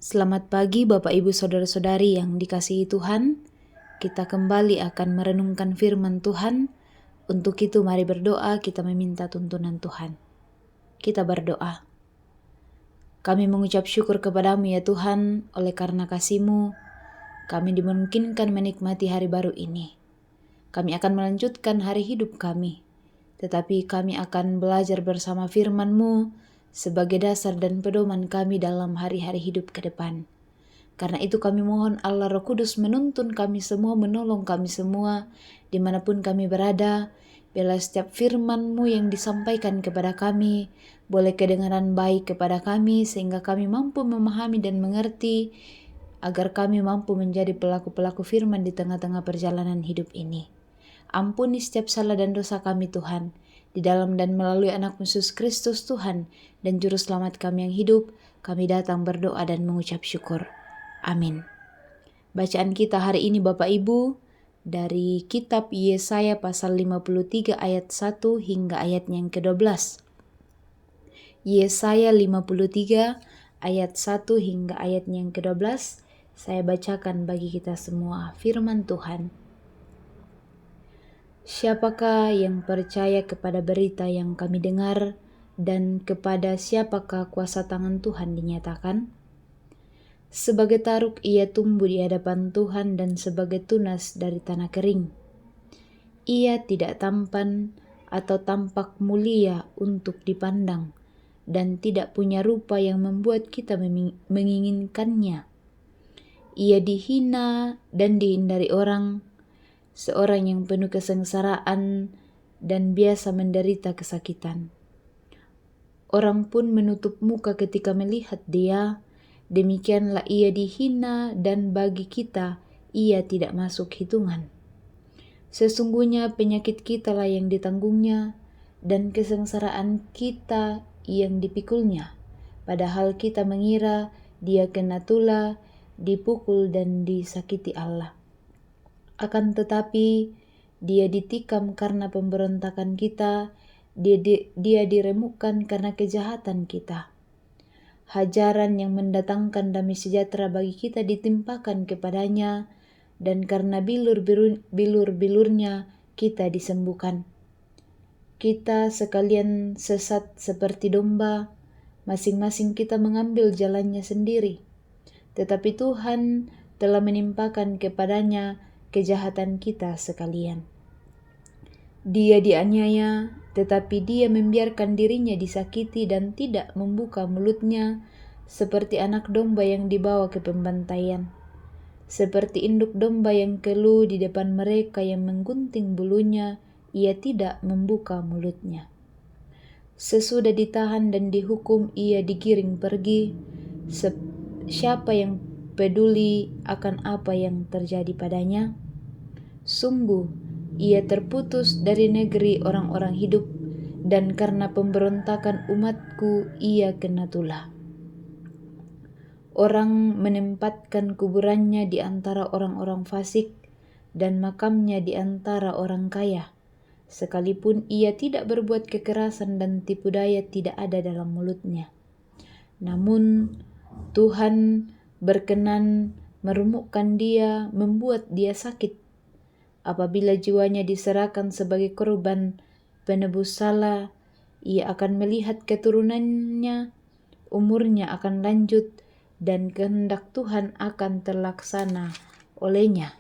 Selamat pagi Bapak Ibu Saudara-saudari yang dikasihi Tuhan. Kita kembali akan merenungkan firman Tuhan. Untuk itu mari berdoa, kita meminta tuntunan Tuhan. Kita berdoa. Kami mengucap syukur kepadamu ya Tuhan, oleh karena kasih-Mu, kami dimungkinkan menikmati hari baru ini. Kami akan melanjutkan hari hidup kami, tetapi kami akan belajar bersama firman-Mu sebagai dasar dan pedoman kami dalam hari-hari hidup ke depan. Karena itu kami mohon Allah Roh Kudus menuntun kami semua, menolong kami semua, dimanapun kami berada. Bila setiap firman-Mu yang disampaikan kepada kami, boleh kedengaran baik kepada kami, sehingga kami mampu memahami dan mengerti, agar kami mampu menjadi pelaku-pelaku firman di tengah-tengah perjalanan hidup ini. Ampuni setiap salah dan dosa kami Tuhan, di dalam dan melalui anak Yesus Kristus Tuhan, dan Juru Selamat kami yang hidup, kami datang berdoa dan mengucap syukur. Amin. Bacaan kita hari ini Bapak Ibu dari kitab Yesaya pasal 53 ayat 1 hingga ayatnya yang ke-12. Yesaya 53 ayat 1 hingga ayatnya yang ke-12. Saya bacakan bagi kita semua firman Tuhan. Siapakah yang percaya kepada berita yang kami dengar, dan kepada siapakah kuasa tangan Tuhan dinyatakan? Sebagai taruk ia tumbuh di hadapan Tuhan dan sebagai tunas dari tanah kering. Ia tidak tampan atau tampak mulia untuk dipandang, dan tidak punya rupa yang membuat kita menginginkannya. Ia dihina dan dihindari orang, seorang yang penuh kesengsaraan dan biasa menderita kesakitan. Orang pun menutup muka ketika melihat dia. Demikianlah ia dihina, dan bagi kita ia tidak masuk hitungan. Sesungguhnya penyakit kitalah yang ditanggungnya, dan kesengsaraan kita yang dipikulnya. Padahal kita mengira dia kena tulah, dipukul dan disakiti Allah. Akan tetapi dia ditikam karena pemberontakan kita, dia diremukkan karena kejahatan kita. Hajaran yang mendatangkan damai sejahtera bagi kita ditimpakan kepadanya, dan karena bilur-bilurnya kita disembuhkan. Kita sekalian sesat seperti domba, masing-masing kita mengambil jalannya sendiri. Tetapi Tuhan telah menimpakan kepadanya kejahatan kita sekalian. Dia dianiaya, tetapi dia membiarkan dirinya disakiti dan tidak membuka mulutnya, seperti anak domba yang dibawa ke pembantaian. Seperti induk domba yang keluh di depan mereka yang menggunting bulunya, ia tidak membuka mulutnya. Sesudah ditahan dan dihukum, ia digiring pergi. Siapa yang peduli akan apa yang terjadi padanya? Sungguh, ia terputus dari negeri orang-orang hidup, dan karena pemberontakan umatku ia kena tulah. Orang menempatkan kuburannya di antara orang-orang fasik, dan makamnya di antara orang kaya. Sekalipun ia tidak berbuat kekerasan dan tipu daya tidak ada dalam mulutnya. Namun Tuhan berkenan meremukkan dia, membuat dia sakit. Apabila jiwanya diserahkan sebagai korban penebus salah, ia akan melihat keturunannya, umurnya akan lanjut, dan kehendak Tuhan akan terlaksana olehnya.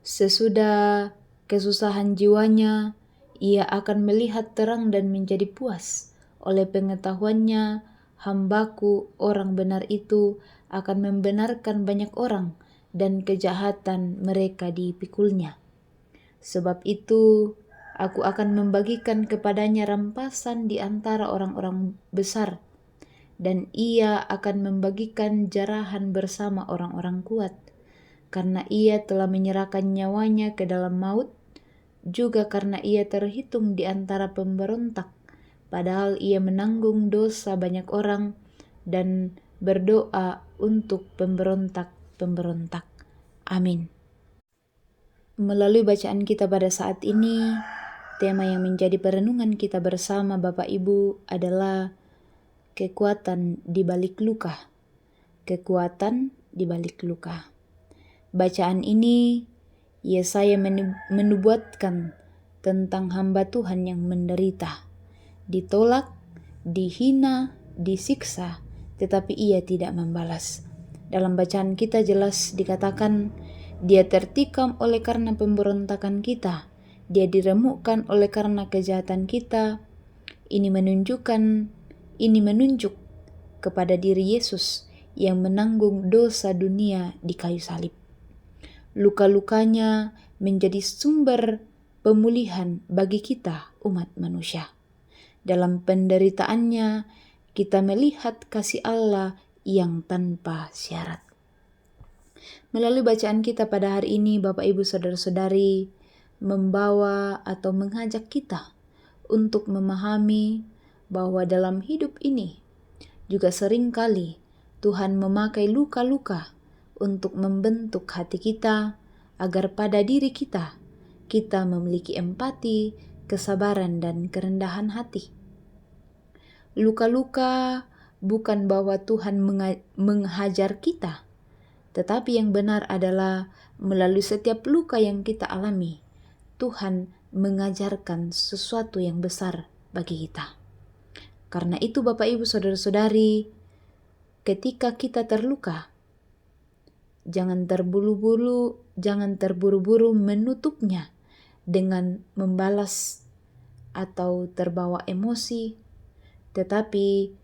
Sesudah kesusahan jiwanya, ia akan melihat terang dan menjadi puas. Oleh pengetahuannya, hambaku orang benar itu akan membenarkan banyak orang, dan kejahatan mereka dipikulnya. Sebab itu, aku akan membagikan kepadanya rampasan di antara orang-orang besar, dan ia akan membagikan jarahan bersama orang-orang kuat, karena ia telah menyerahkan nyawanya ke dalam maut, juga karena ia terhitung di antara pemberontak, padahal ia menanggung dosa banyak orang dan berdoa untuk pemberontak. Amin. Melalui bacaan kita pada saat ini, tema yang menjadi perenungan kita bersama Bapak Ibu adalah kekuatan di balik luka. kekuatan di balik luka. Bacaan ini Yesaya menubuatkan tentang hamba Tuhan yang menderita, ditolak, dihina, disiksa, tetapi ia tidak membalas. Dalam bacaan kita jelas dikatakan, dia tertikam oleh karena pemberontakan kita, dia diremukkan oleh karena kejahatan kita. Ini menunjuk kepada diri Yesus yang menanggung dosa dunia di kayu salib. Luka-lukanya menjadi sumber pemulihan bagi kita umat manusia. Dalam penderitaannya kita melihat kasih Allah yang tanpa syarat. Melalui bacaan kita pada hari ini, Bapak Ibu Saudara-saudari, membawa atau mengajak kita untuk memahami bahwa dalam hidup ini juga seringkali Tuhan memakai luka-luka untuk membentuk hati kita agar pada diri kita memiliki empati, kesabaran, dan kerendahan hati. Luka-luka bukan bahwa Tuhan menghajar kita, tetapi yang benar adalah melalui setiap luka yang kita alami, Tuhan mengajarkan sesuatu yang besar bagi kita. Karena itu Bapak Ibu Saudara-saudari, ketika kita terluka, jangan terburu-buru menutupnya dengan membalas atau terbawa emosi, tetapi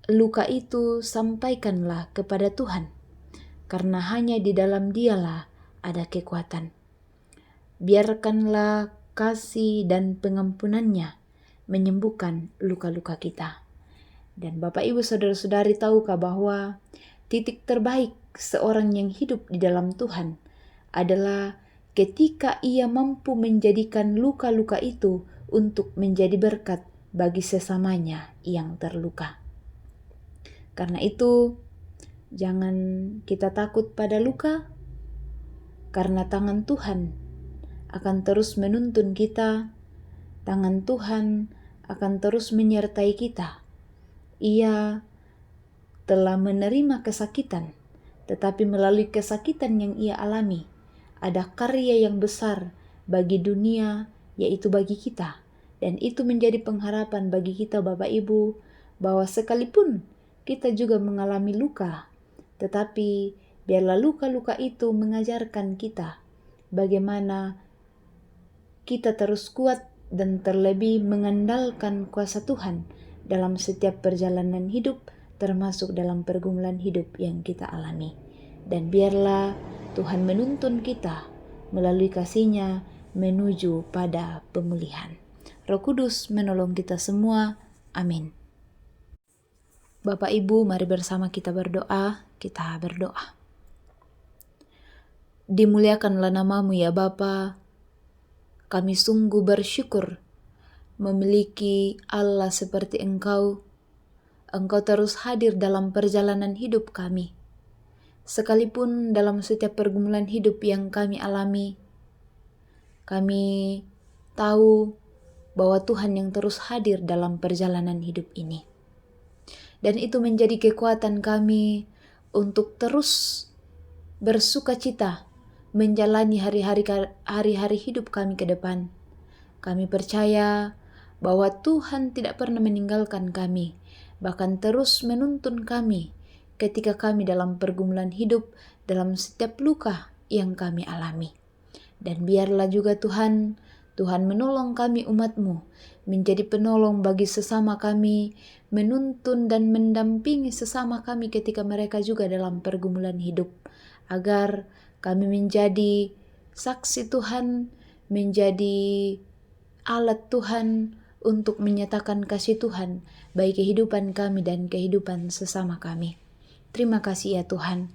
luka itu sampaikanlah kepada Tuhan, karena hanya di dalam Dialah ada kekuatan. Biarkanlah kasih dan pengampunannya menyembuhkan luka-luka kita. Dan Bapak Ibu Saudara-saudari, tahukah bahwa titik terbaik seorang yang hidup di dalam Tuhan adalah ketika ia mampu menjadikan luka-luka itu untuk menjadi berkat bagi sesamanya yang terluka. Karena itu, jangan kita takut pada luka, karena tangan Tuhan akan terus menuntun kita, tangan Tuhan akan terus menyertai kita. Ia telah menerima kesakitan, tetapi melalui kesakitan yang ia alami, ada karya yang besar bagi dunia, yaitu bagi kita. Dan itu menjadi pengharapan bagi kita Bapak Ibu, bahwa sekalipun kita juga mengalami luka, tetapi biarlah luka-luka itu mengajarkan kita bagaimana kita terus kuat dan terlebih mengandalkan kuasa Tuhan dalam setiap perjalanan hidup, termasuk dalam pergumulan hidup yang kita alami. Dan biarlah Tuhan menuntun kita melalui kasih-Nya menuju pada pemulihan. Roh Kudus menolong kita semua. Amin. Bapak Ibu, mari bersama kita berdoa. Kita berdoa. Dimuliakanlah nama-Mu ya Bapa. Kami sungguh bersyukur memiliki Allah seperti Engkau. Engkau terus hadir dalam perjalanan hidup kami. Sekalipun dalam setiap pergumulan hidup yang kami alami, kami tahu bahwa Tuhan yang terus hadir dalam perjalanan hidup ini. Dan itu menjadi kekuatan kami untuk terus bersuka cita menjalani hari-hari hidup kami ke depan. Kami percaya bahwa Tuhan tidak pernah meninggalkan kami, bahkan terus menuntun kami ketika kami dalam pergumulan hidup, dalam setiap luka yang kami alami. Dan biarlah juga Tuhan menolong kami umat-Mu, menjadi penolong bagi sesama kami, menuntun dan mendampingi sesama kami ketika mereka juga dalam pergumulan hidup, agar kami menjadi saksi Tuhan, menjadi alat Tuhan untuk menyatakan kasih Tuhan bagi kehidupan kami dan kehidupan sesama kami. Terima kasih ya Tuhan.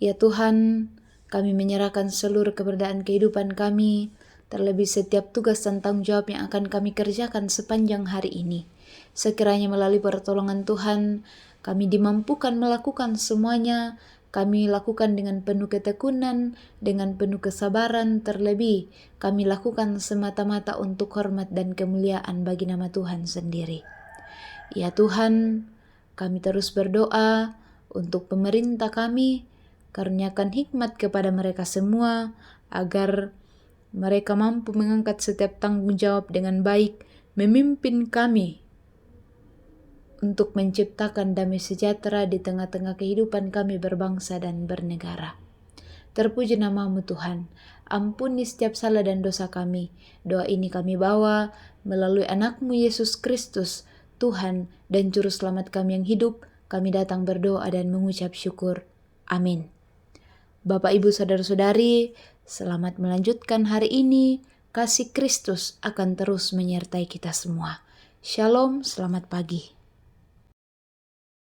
Ya Tuhan, kami menyerahkan seluruh keberadaan kehidupan kami, terlebih setiap tugas dan tanggung jawab yang akan kami kerjakan sepanjang hari ini. Sekiranya melalui pertolongan Tuhan, kami dimampukan melakukan semuanya. Kami lakukan dengan penuh ketekunan, dengan penuh kesabaran, terlebih kami lakukan semata-mata untuk hormat dan kemuliaan bagi nama Tuhan sendiri. Ya Tuhan, Kami terus berdoa untuk pemerintah kami, karuniakan hikmat kepada mereka semua, agar mereka mampu mengangkat setiap tanggung jawab dengan baik, memimpin kami untuk menciptakan damai sejahtera di tengah-tengah kehidupan kami berbangsa dan bernegara. Terpuji namamu Tuhan, ampuni setiap salah dan dosa kami. Doa ini kami bawa melalui anakmu Yesus Kristus, Tuhan dan Juru Selamat kami yang hidup. Kami datang berdoa dan mengucap syukur. Amin. Bapak, Ibu, Saudara-saudari, selamat melanjutkan hari ini. Kasih Kristus akan terus menyertai kita semua. Shalom, selamat pagi.